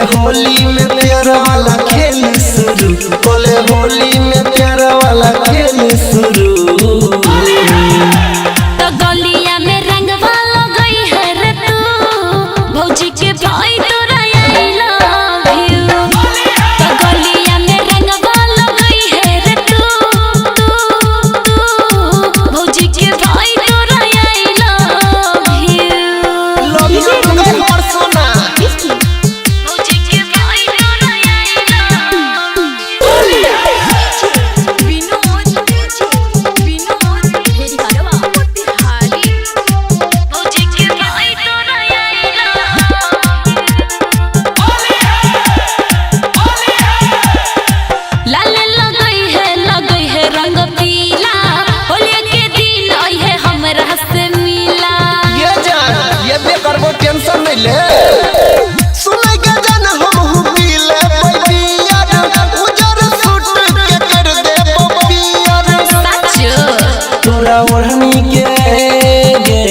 होली में प्यार वाला खेल शुरू, बोले होली में प्यार वाला खेल शुरू। तो गलिया में रंग वाला गई है रे तू, भौजी के भाई तोरा आई लव यू। तो गलिया में रंग वाला गई है रे तू, भौजी के भाई तोरा I love you. Love you तो गई और सोना, भौजी के भाई तोरा आई लव यू। विनोद मेरी कारवा हाली, भौजी के भाई तोरा आई लव यू। लाल लगई है रंग पीला, होली के दिन आई है हमरा से मिला। ये जान ये बेकरबो टेंशन नहीं ले, सुने के जान हम हूँ पीले बैबियार, उजर सूट के कर दे बबियार। सच तोरा ओढ़नी के गे,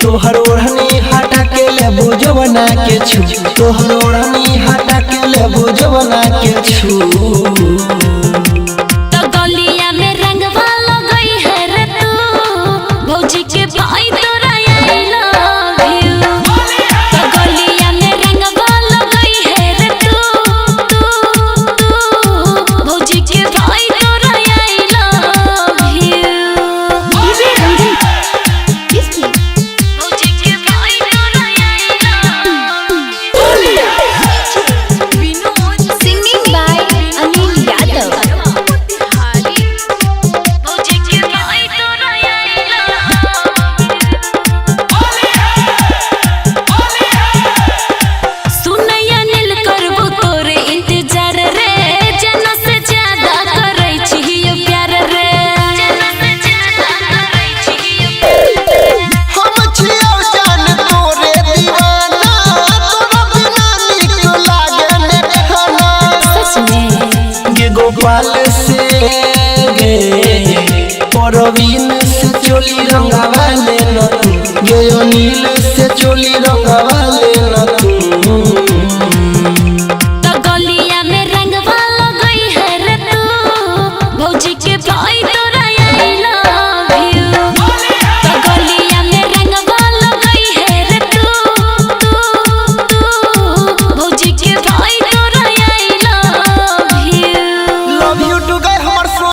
तोहर ओढ़नी हटा के ले बुझवना के छू, तोहर ओढ़नी हटा के ले बुझवना के छू। तो गलिया में रंग वाला गई है रे तू, भौजी के भाई तोरा आई लव यू। तो गलिया में रंग वाला गई है रे तू, भौजी के भाई तोरा आई लव यू। भौजी के भाई तोरा I love you. Vinod singing by Anil Yadav. भौजी के भाई तोरा आई लव यू। सुनैया नील करबो तोरे इंतजार रे, जना से ज्यादा करै छियो प्यार रे, जना से ज्यादा करै छियो प्यार रे। हम छियौ जान तोरे दीवाना, तोरा बिना निक लागे ने खाना। सच में गे गोपाल से गे परवीन से चोली रंगावा ले न तू, गे अनिल से चोली रंगावा